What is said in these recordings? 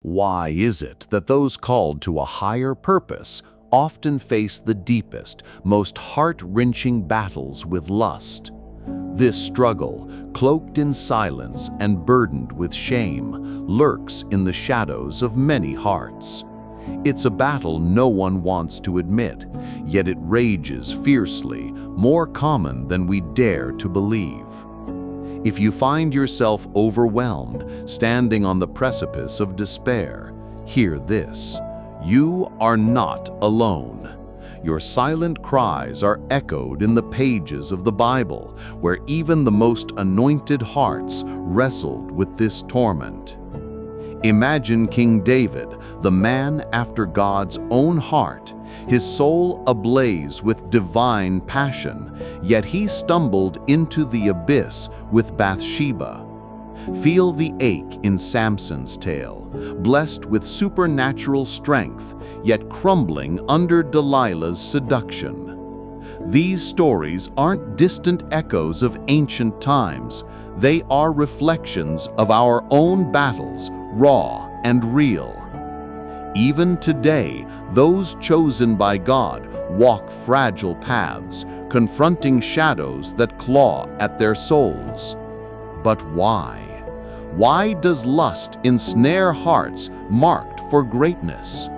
Why is it that those called to a higher purpose often face the deepest, most heart-wrenching battles with lust? This struggle, cloaked in silence and burdened with shame, lurks in the shadows of many hearts. It's a battle no one wants to admit, yet it rages fiercely, more common than we dare to believe. If you find yourself overwhelmed, standing on the precipice of despair, hear this: you are not alone. Your silent cries are echoed in the pages of the Bible, where even the most anointed hearts wrestled with this torment. Imagine King David, the man after God's own heart, his soul ablaze with divine passion, yet he stumbled into the abyss with Bathsheba. Feel the ache in Samson's tale, blessed with supernatural strength, yet crumbling under Delilah's seduction. These stories aren't distant echoes of ancient times. They are reflections of our own battles, raw and real. Even today, those chosen by God walk fragile paths, confronting shadows that claw at their souls. But why? Why does lust ensnare hearts marked for greatness?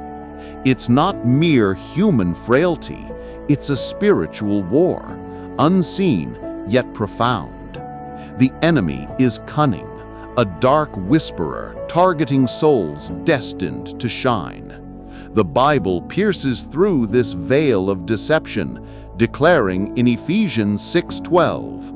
It's not mere human frailty, it's a spiritual war, unseen yet profound. The enemy is cunning, a dark whisperer targeting souls destined to shine. The Bible pierces through this veil of deception, declaring in Ephesians 6:12,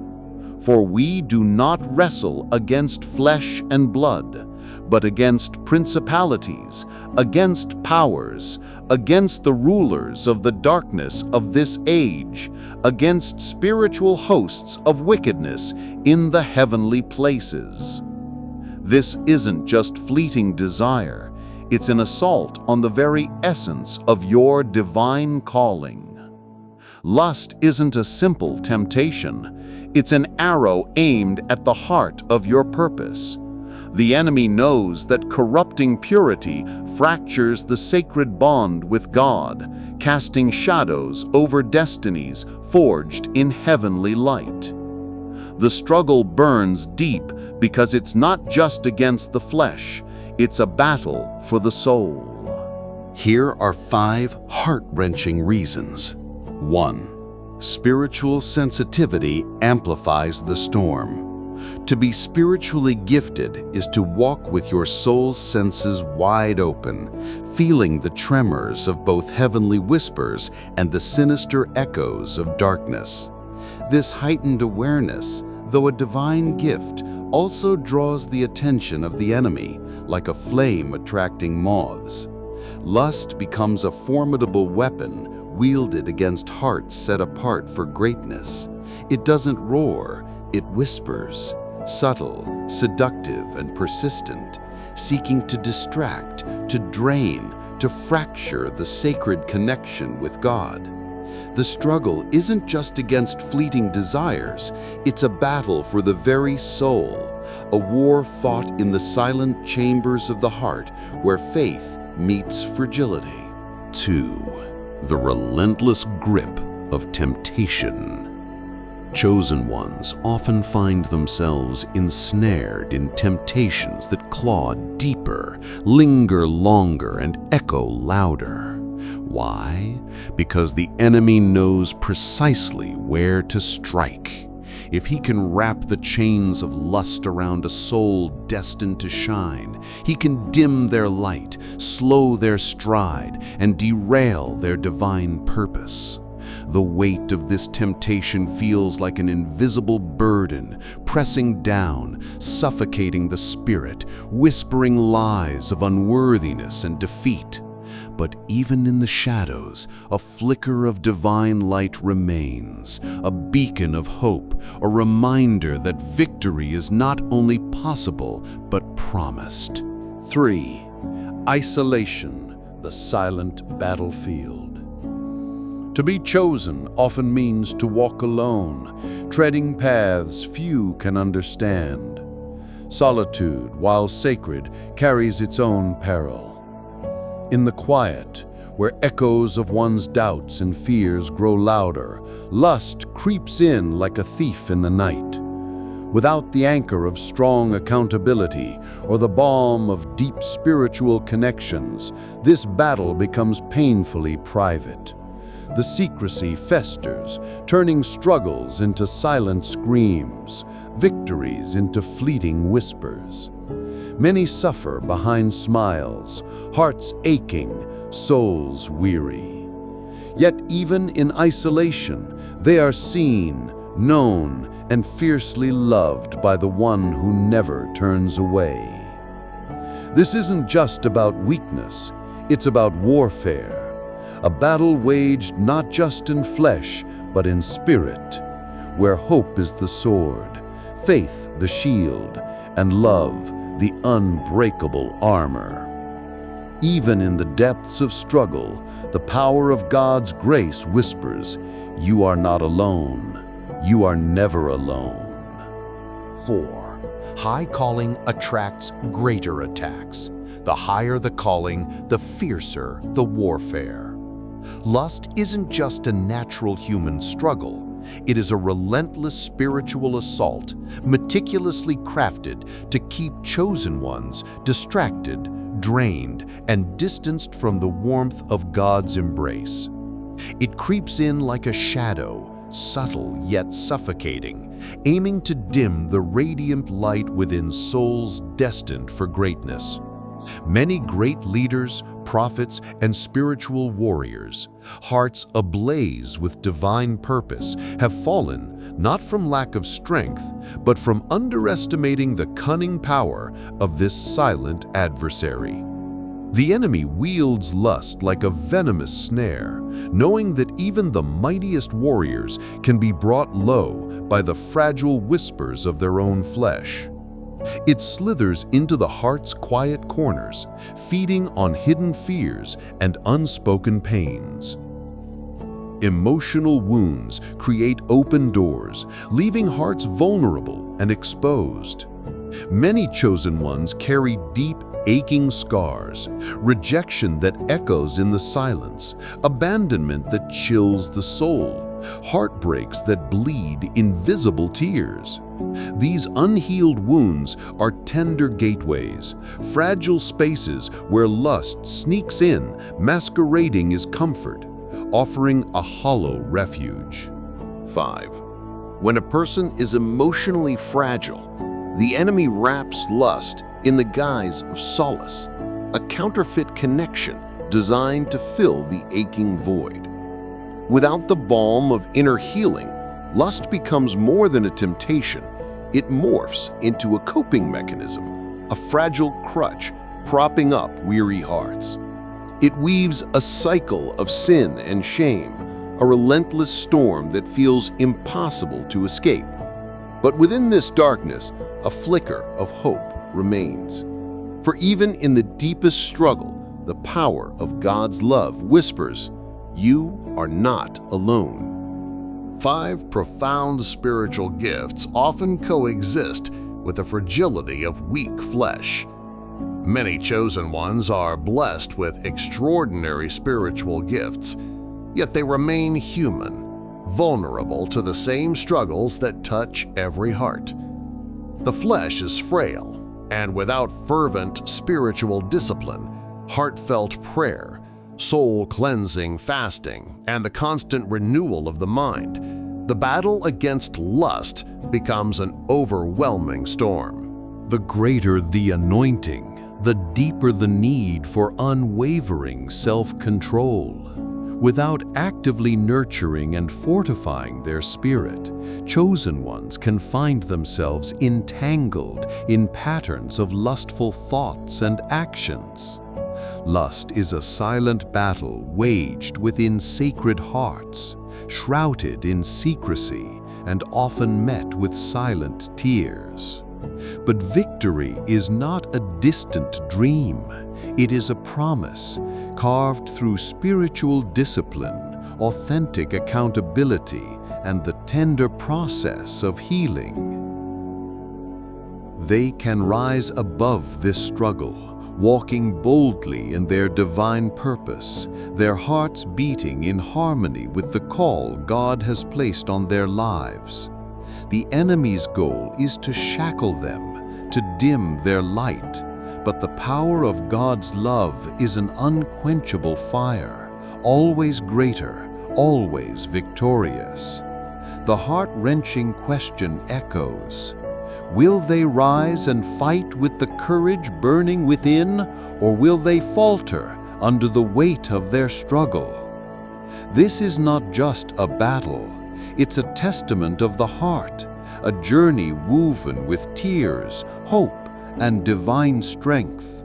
"For we do not wrestle against flesh and blood, but against principalities, against powers, against the rulers of the darkness of this age, against spiritual hosts of wickedness in the heavenly places." This isn't just fleeting desire, it's an assault on the very essence of your divine calling. Lust isn't a simple temptation, it's an arrow aimed at the heart of your purpose. The enemy knows that corrupting purity fractures the sacred bond with God, casting shadows over destinies forged in heavenly light. The struggle burns deep because it's not just against the flesh, it's a battle for the soul. Here are 5 heart-wrenching reasons. 1. Spiritual sensitivity amplifies the storm. To be spiritually gifted is to walk with your soul's senses wide open, feeling the tremors of both heavenly whispers and the sinister echoes of darkness. This heightened awareness, though a divine gift, also draws the attention of the enemy, like a flame attracting moths. Lust becomes a formidable weapon wielded against hearts set apart for greatness. It doesn't roar, it whispers, subtle, seductive, and persistent, seeking to distract, to drain, to fracture the sacred connection with God. The struggle isn't just against fleeting desires, it's a battle for the very soul, a war fought in the silent chambers of the heart where faith meets fragility. 2. The relentless grip of temptation. Chosen ones often find themselves ensnared in temptations that claw deeper, linger longer, and echo louder. Why? Because the enemy knows precisely where to strike. If he can wrap the chains of lust around a soul destined to shine, he can dim their light, slow their stride, and derail their divine purpose. The weight of this temptation feels like an invisible burden, pressing down, suffocating the spirit, whispering lies of unworthiness and defeat. But even in the shadows, a flicker of divine light remains, a beacon of hope, a reminder that victory is not only possible, but promised. 3. Isolation, the silent battlefield. To be chosen often means to walk alone, treading paths few can understand. Solitude, while sacred, carries its own peril. In the quiet, where echoes of one's doubts and fears grow louder, lust creeps in like a thief in the night. Without the anchor of strong accountability or the balm of deep spiritual connections, this battle becomes painfully private. The secrecy festers, turning struggles into silent screams, victories into fleeting whispers. Many suffer behind smiles, hearts aching, souls weary. Yet even in isolation, they are seen, known, and fiercely loved by the one who never turns away. This isn't just about weakness, it's about warfare. A battle waged not just in flesh, but in spirit, where hope is the sword, faith the shield, and love the unbreakable armor. Even in the depths of struggle, the power of God's grace whispers, "You are not alone. You are never alone." 4. High calling attracts greater attacks. The higher the calling, the fiercer the warfare. Lust isn't just a natural human struggle. It is a relentless spiritual assault, meticulously crafted to keep chosen ones distracted, drained, and distanced from the warmth of God's embrace. It creeps in like a shadow, subtle yet suffocating, aiming to dim the radiant light within souls destined for greatness. Many great leaders, prophets, and spiritual warriors, hearts ablaze with divine purpose, have fallen not from lack of strength, but from underestimating the cunning power of this silent adversary. The enemy wields lust like a venomous snare, knowing that even the mightiest warriors can be brought low by the fragile whispers of their own flesh. It slithers into the heart's quiet corners, feeding on hidden fears and unspoken pains. Emotional wounds create open doors, leaving hearts vulnerable and exposed. Many chosen ones carry deep, aching scars, rejection that echoes in the silence, abandonment that chills the soul, heartbreaks that bleed invisible tears. These unhealed wounds are tender gateways, fragile spaces where lust sneaks in, masquerading as comfort, offering a hollow refuge. 5. When a person is emotionally fragile, the enemy wraps lust in the guise of solace, a counterfeit connection designed to fill the aching void. Without the balm of inner healing, lust becomes more than a temptation. It morphs into a coping mechanism, a fragile crutch propping up weary hearts. It weaves a cycle of sin and shame, a relentless storm that feels impossible to escape. But within this darkness, a flicker of hope remains. For even in the deepest struggle, the power of God's love whispers, "You are not alone." 5 profound spiritual gifts often coexist with the fragility of weak flesh. Many chosen ones are blessed with extraordinary spiritual gifts, yet they remain human, vulnerable to the same struggles that touch every heart. The flesh is frail, and without fervent spiritual discipline, heartfelt prayer, soul-cleansing fasting, and the constant renewal of the mind, the battle against lust becomes an overwhelming storm. The greater the anointing, the deeper the need for unwavering self-control. Without actively nurturing and fortifying their spirit, chosen ones can find themselves entangled in patterns of lustful thoughts and actions. Lust is a silent battle waged within sacred hearts, shrouded in secrecy and often met with silent tears. But victory is not a distant dream. It is a promise, carved through spiritual discipline, authentic accountability, and the tender process of healing. They can rise above this struggle, walking boldly in their divine purpose, their hearts beating in harmony with the call God has placed on their lives. The enemy's goal is to shackle them, to dim their light, but the power of God's love is an unquenchable fire, always greater, always victorious. The heart-wrenching question echoes: will they rise and fight with the courage burning within, or will they falter under the weight of their struggle? This is not just a battle, it's a testament of the heart, a journey woven with tears, hope, and divine strength.